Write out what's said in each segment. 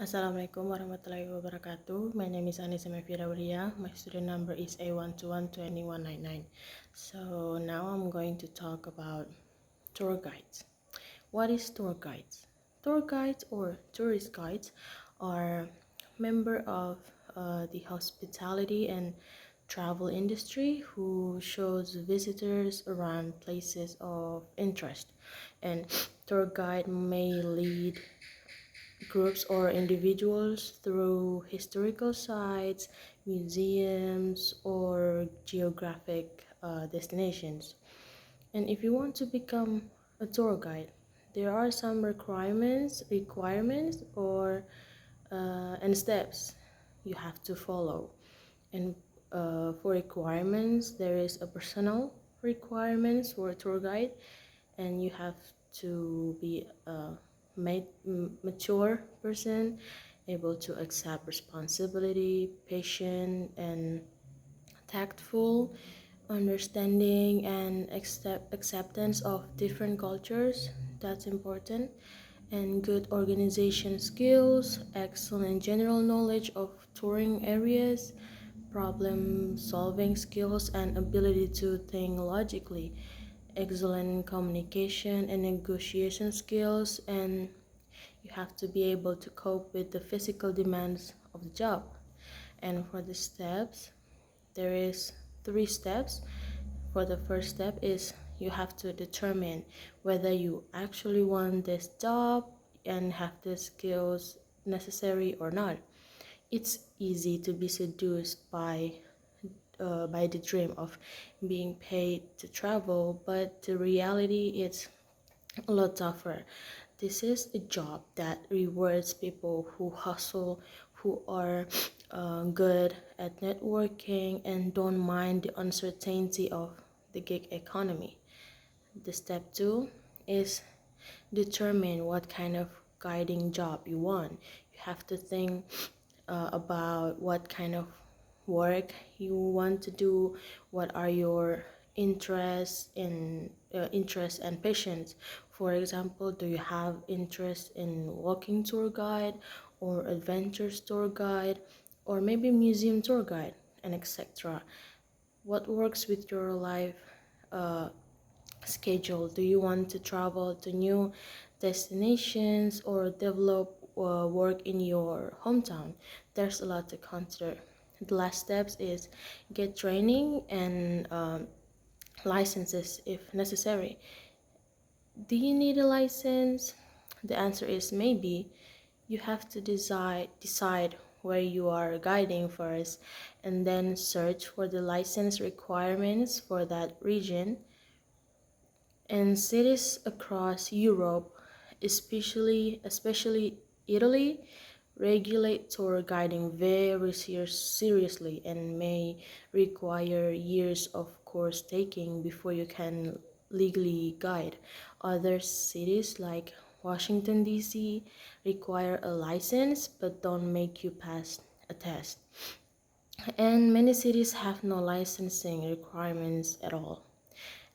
Assalamualaikum warahmatullahi wabarakatuh. My name is Anissa Meyfira. My student number is A1212199. So now I'm going to talk about tour guides. What is tour guides? Tour guides or tourist guides are member of the hospitality and travel industry who shows visitors around places of interest, and tour guide may lead groups or individuals through historical sites, museums, or geographic destinations. And if you want to become a tour guide, there are some requirements or and steps you have to follow. And for requirements, there is a personal requirements for a tour guide, and you have to be a mature person, able to accept responsibility, patient and tactful, understanding and acceptance of different cultures. That's important. And good organization skills, excellent general knowledge of touring areas, problem solving skills, and ability to think logically, excellent communication and negotiation skills, and you have to be able to cope with the physical demands of the job. And for the steps, there is 3 steps. For the first step is you have to determine whether you actually want this job and have the skills necessary or not. It's easy to be seduced by the dream of being paid to travel, but the reality is a lot tougher. This is a job that rewards people who hustle, who are good at networking, and don't mind the uncertainty of the gig economy. The step 2 is determine what kind of guiding job you want. You have to think about what kind of work you want to do, what are your interests and passions. For example, do you have interest in walking tour guide or adventures tour guide or maybe museum tour guide and etc. What works with your life uh, schedule? Do you want to travel to new destinations or develop work in your hometown? There's a lot to consider. The last steps is get training and licenses if necessary. Do you need a license? The answer is maybe. You have to decide where you are guiding first and then search for the license requirements for that region. And cities across Europe, especially Italy, regulate tour guiding very seriously and may require years of course taking before you can legally guide. Other cities like Washington DC require a license but don't make you pass a test. And many cities have no licensing requirements at all.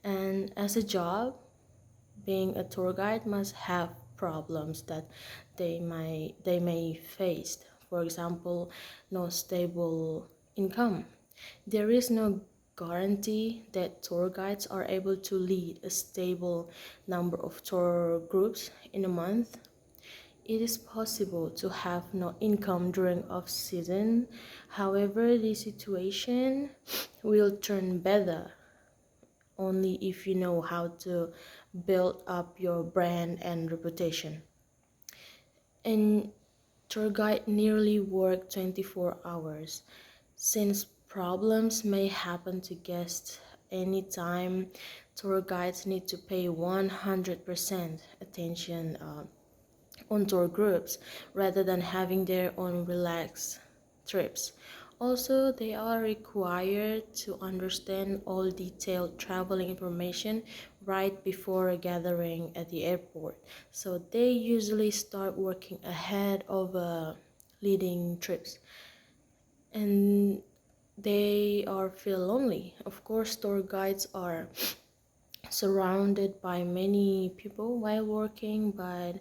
And as a job, being a tour guide must have problems that they may face. For example, no stable income. There is no guarantee that tour guides are able to lead a stable number of tour groups in a month. It is possible to have no income during off season. However, the situation will turn better only if you know how to build up your brand and reputation. And tour guide nearly work 24 hours. Since problems may happen to guests anytime, tour guides need to pay 100% attention on tour groups rather than having their own relaxed trips. Also, they are required to understand all detailed traveling information right before gathering at the airport. So they usually start working ahead of leading trips. And they are feel lonely. Of course, tour guides are surrounded by many people while working, but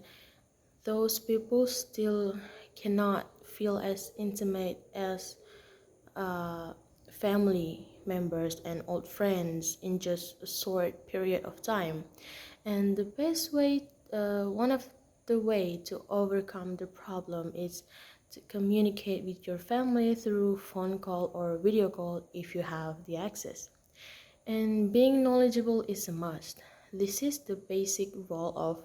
those people still cannot feel as intimate as uh, family members and old friends in just a short period of time. And the best way, one of the way to overcome the problem is to communicate with your family through phone call or video call if you have the access. And being knowledgeable is a must. This is the basic role of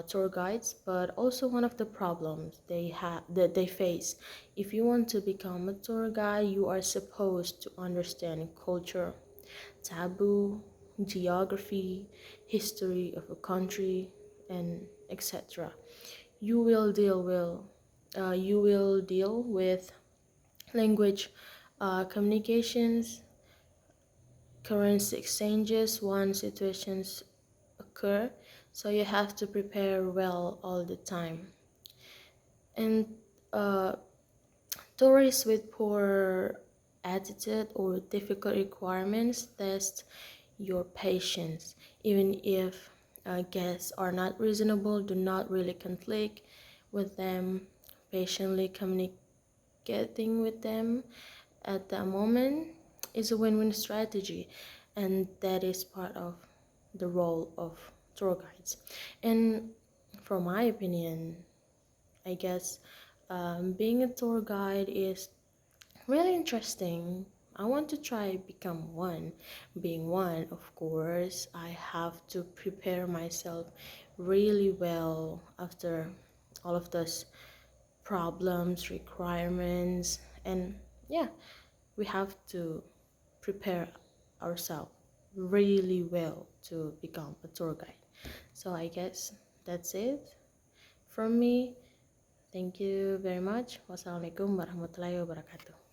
tour guides, but also one of the problems they face. If you want to become a tour guide, you are supposed to understand culture, taboo, geography, history of a country, and etc. You will deal with language communications, currency exchanges when situations occur, so you have to prepare well all the time. And uh, tourists with poor attitude or difficult requirements test your patience. Even if guests are not reasonable, do not really conflict with them. Patiently communicating with them at that moment is a win-win strategy, and that is part of the role of tour guides. And from my opinion, I guess being a tour guide is really interesting. I want to try become one. Being one, of course, I have to prepare myself really well after all of those problems, requirements, and yeah, we have to prepare ourselves really well to become a tour guide. So I guess that's it from me. Thank you very much. Wassalamualaikum warahmatullahi wabarakatuh.